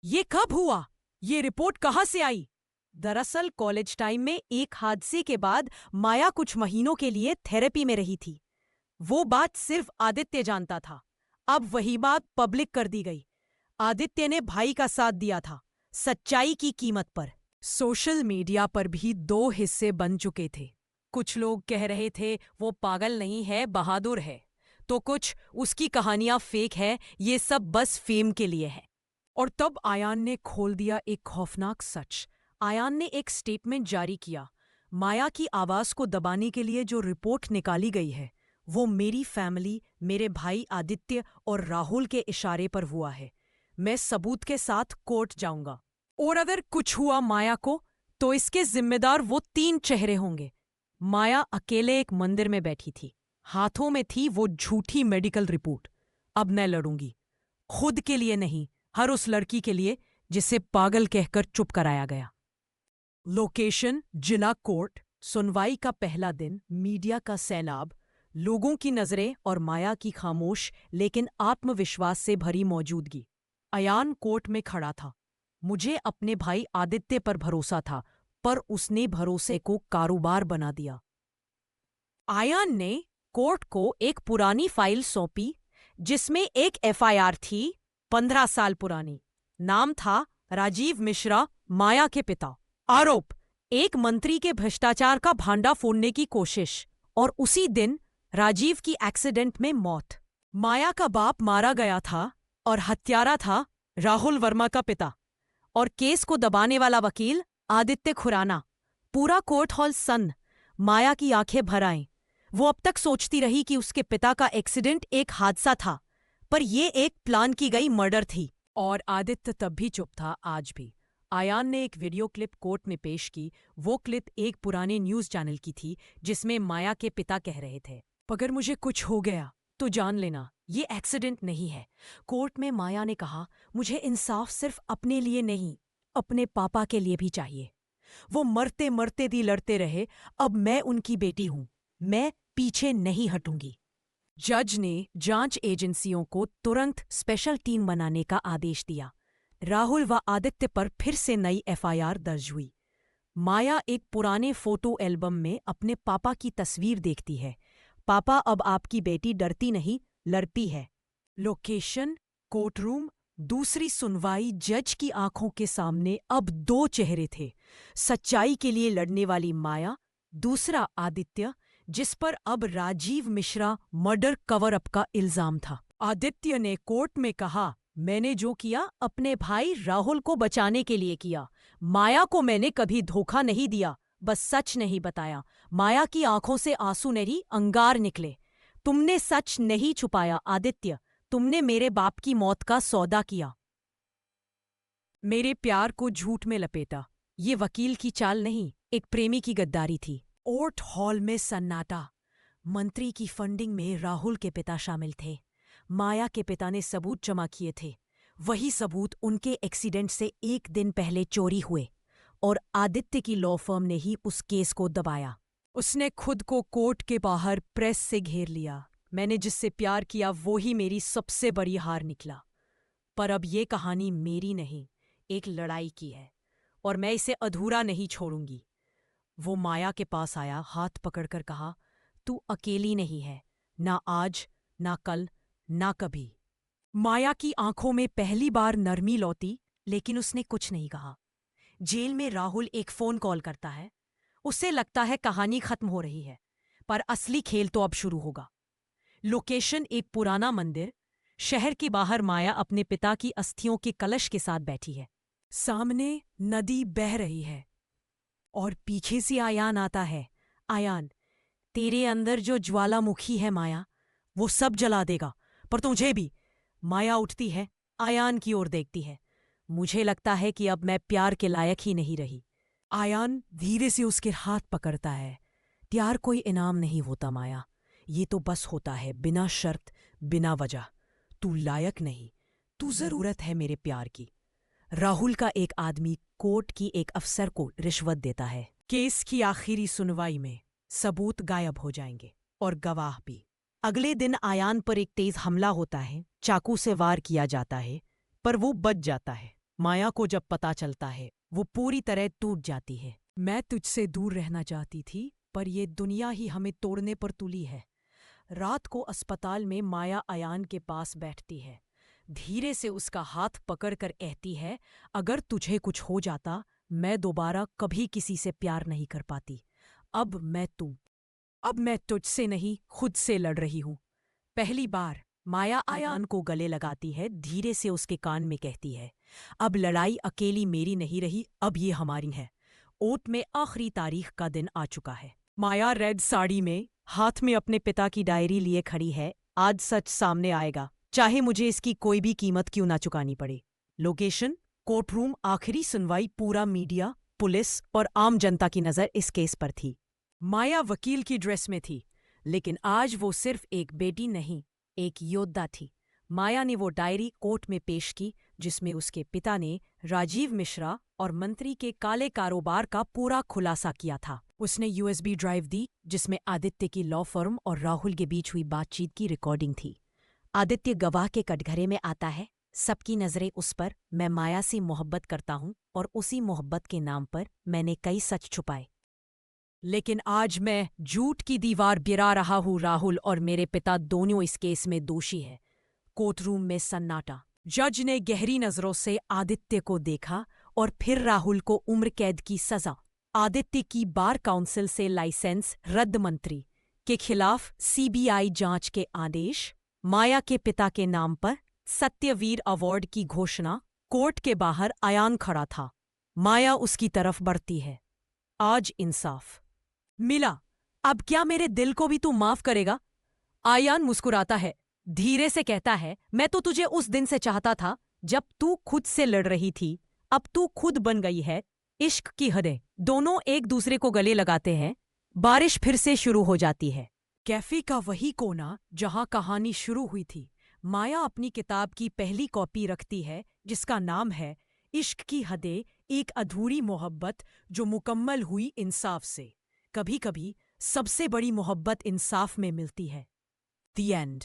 ये कब हुआ? ये रिपोर्ट कहाँ से आई? दरअसल कॉलेज टाइम में एक हादसे के बाद माया कुछ महीनों के लिए थेरेपी में रही थी। वो बात सिर्फ आदित्य जानता था। अब वही बात पब्लिक कर दी गई। आदित्य ने भाई का साथ दिया था, सच्चाई की कीमत पर। सोशल मीडिया पर भी दो हिस्से बन चुके थे। कुछ लोग कह रहे थे वो पागल नहीं है, बहादुर है, तो कुछ उसकी कहानियां फेक है, ये सब बस फेम के लिए है। और तब आयान ने खोल दिया एक खौफनाक सच। आयान ने एक स्टेटमेंट जारी किया। माया की आवाज को दबाने के लिए जो रिपोर्ट निकाली गई है, वो मेरी फैमिली, मेरे भाई आदित्य और राहुल के इशारे पर हुआ है। मैं सबूत के साथ कोर्ट जाऊंगा। और अगर कुछ हुआ माया को, तो इसके जिम्मेदार वो 3 चेहरे होंगे। माया अकेले एक मंदिर में बैठी थी। हाथों में थी वो झूठी मेडिकल रिपोर्ट। अब मैं लड़ूंगी, खुद के लिए नहीं, हर उस लड़की के लिए जिसे पागल कहकर चुप कराया गया। लोकेशन जिला कोर्ट। सुनवाई का पहला दिन। मीडिया का सैलाब, लोगों की नजरें और माया की खामोश लेकिन आत्मविश्वास से भरी मौजूदगी। अयान कोर्ट में खड़ा था। मुझे अपने भाई आदित्य पर भरोसा था, पर उसने भरोसे को कारोबार बना दिया। आयान ने कोर्ट को एक पुरानी फाइल सौंपी जिसमें एक एफआईआर थी, 15 साल पुरानी। नाम था राजीव मिश्रा, माया के पिता। आरोप, एक मंत्री के भ्रष्टाचार का भांडा फोड़ने की कोशिश। और उसी दिन राजीव की एक्सीडेंट में मौत। माया का बाप मारा गया था और हत्यारा था राहुल वर्मा का पिता। और केस को दबाने वाला वकील आदित्य खुराना। पूरा कोर्ट हॉल सन्न। माया की आंखें भर आईं। वो अब तक सोचती रही कि उसके पिता का एक्सीडेंट एक हादसा था, पर ये एक प्लान की गई मर्डर थी। और आदित्य तब भी चुप था, आज भी। आयान ने एक वीडियो क्लिप कोर्ट में पेश की। वो क्लिप एक पुराने न्यूज चैनल की थी जिसमें माया के पिता कह रहे थे, अगर मुझे कुछ हो गया तो जान लेना, ये एक्सीडेंट नहीं है। कोर्ट में माया ने कहा, मुझे इंसाफ सिर्फ अपने लिए नहीं, अपने पापा के लिए भी चाहिए। वो मरते मरते भी लड़ते रहे। अब मैं उनकी बेटी हूं, मैं पीछे नहीं हटूंगी। जज ने जांच एजेंसियों को तुरंत स्पेशल टीम बनाने का आदेश दिया। राहुल व आदित्य पर फिर से नई एफआईआर दर्ज हुई। माया एक पुराने फोटो एल्बम में अपने पापा की तस्वीर देखती है। पापा, अब आपकी बेटी डरती नहीं, लड़ती है। Location court room. दूसरी सुनवाई। जज की आंखों के सामने अब 2 चेहरे थे। सच्चाई के लिए लड़ने वाली माया, दूसरा आदित्य, जिस पर अब Rajiv Mishra murder cover up का इल्जाम था। आदित्य ने कोर्ट में कहा, मैंने जो किया अपने भाई राहुल को बचाने के लिए किया। माया को मैंने कभी धोखा नहीं दिया, बस सच नहीं बताया। माया की आंखों से आंसू नहीं, अंगार निकले। तुमने सच नहीं छुपाया आदित्य, तुमने मेरे बाप की मौत का सौदा किया, मेरे प्यार को झूठ में लपेटा। ये वकील की चाल नहीं, एक प्रेमी की गद्दारी थी। कोर्ट हॉल में सन्नाटा। मंत्री की फंडिंग में राहुल के पिता शामिल थे। माया के पिता ने सबूत जमा किए थे, वही सबूत उनके एक्सीडेंट से एक दिन पहले चोरी हुए। और आदित्य की लॉ फर्म ने ही उस केस को दबाया। उसने खुद को कोर्ट के बाहर प्रेस से घेर लिया। मैंने जिससे प्यार किया वो ही मेरी सबसे बड़ी हार निकला। पर अब ये कहानी मेरी नहीं, एक लड़ाई की है, और मैं इसे अधूरा नहीं छोड़ूंगी। वो माया के पास आया, हाथ पकड़कर कहा, तू अकेली नहीं है, ना आज, ना कल, ना कभी। माया की आंखों में पहली बार नरमी लौटी, लेकिन उसने कुछ नहीं कहा। जेल में राहुल एक फोन कॉल करता है। उसे लगता है कहानी खत्म हो रही है, पर असली खेल तो अब शुरू होगा। लोकेशन एक पुराना मंदिर। शहर के बाहर माया अपने पिता की अस्थियों के कलश के साथ बैठी है। सामने नदी बह रही है और पीछे से आयान आता है। आयान, तेरे अंदर जो ज्वालामुखी है माया, वो सब जला देगा, पर तुझे भी। माया उठती है, आयान की ओर देखती है। मुझे लगता है कि अब मैं प्यार के लायक ही नहीं रही। आयान धीरे से उसके हाथ पकड़ता है। प्यार कोई इनाम नहीं होता माया, ये तो बस होता है बिना शर्त, बिना वजह। तू लायक नहीं, तू जरूरत है मेरे प्यार की। राहुल का एक आदमी कोर्ट की एक अफसर को रिश्वत देता है। केस की आखिरी सुनवाई में सबूत गायब हो जाएंगे और गवाह भी। अगले दिन आयान पर एक तेज हमला होता है, चाकू से वार किया जाता है, पर वो बच जाता है। माया को जब पता चलता है वो पूरी तरह टूट जाती है। मैं तुझसे दूर रहना चाहती थी, पर ये दुनिया ही हमें तोड़ने पर तुली है। रात को अस्पताल में माया अयान के पास बैठती है। धीरे से उसका हाथ पकड़कर कहती है, अगर तुझे कुछ हो जाता, मैं दोबारा कभी किसी से प्यार नहीं कर पाती। अब मैं तुझसे नहीं, खुद से लड़ रही हूं। पहली बार माया अयान को गले लगाती है, धीरे से उसके कान में कहती है, अब लड़ाई अकेली मेरी नहीं रही, अब ये हमारी है। ओट में आखिरी तारीख का दिन आ चुका है। माया रेड साड़ी में, हाथ में अपने पिता की डायरी लिए खड़ी है। आज सच सामने आएगा, चाहे मुझे इसकी कोई भी कीमत क्यों ना चुकानी पड़े। Location court room. आखिरी सुनवाई। पूरा मीडिया, पुलिस और आम जनता की नजर इस केस पर थी। माया वकील की ड्रेस में थी, लेकिन आज वो सिर्फ एक बेटी नहीं, एक योद्धा थी। माया ने वो डायरी कोर्ट में पेश की, जिसमें उसके पिता ने राजीव मिश्रा और मंत्री के काले कारोबार का पूरा खुलासा किया था। उसने यूएसबी ड्राइव दी, जिसमें आदित्य की लॉ फर्म और राहुल के बीच हुई बातचीत की रिकॉर्डिंग थी। आदित्य गवाह के कटघरे में आता है, सबकी नजरें उस पर। मैं माया से मोहब्बत करता हूं और उसी मोहब्बत के नाम पर मैंने कई सच छुपाए, लेकिन आज मैं झूठ की दीवार गिरा रहा हूं। राहुल और मेरे पिता दोनों इस केस में दोषी हैं। कोर्ट रूम में सन्नाटा। जज ने गहरी नजरों से आदित्य को देखा और फिर राहुल को उम्र कैद की सजा। आदित्य की बार काउंसिल से लाइसेंस रद्द। मंत्री के खिलाफ सीबीआई जांच के आदेश। माया के पिता के नाम पर सत्यवीर अवार्ड की घोषणा। कोर्ट के बाहर अयान खड़ा था। माया उसकी तरफ बढ़ती है। आज इंसाफ मिला, अब क्या मेरे दिल को भी तू माफ करेगा? आयान मुस्कुराता है, धीरे से कहता है, मैं तो तुझे उस दिन से चाहता था जब तू खुद से लड़ रही थी। अब तू खुद बन गई है। इश्क की हदें। दोनों एक दूसरे को गले लगाते हैं। बारिश फिर से शुरू हो जाती है। कैफे का वही कोना जहां कहानी शुरू हुई थी। माया अपनी किताब की पहली कॉपी रखती है, जिसका नाम है इश्क की हदें, एक अधूरी मोहब्बत जो मुकम्मल हुई इंसाफ से। कभी कभी सबसे बड़ी मोहब्बत इंसाफ में मिलती है। The end.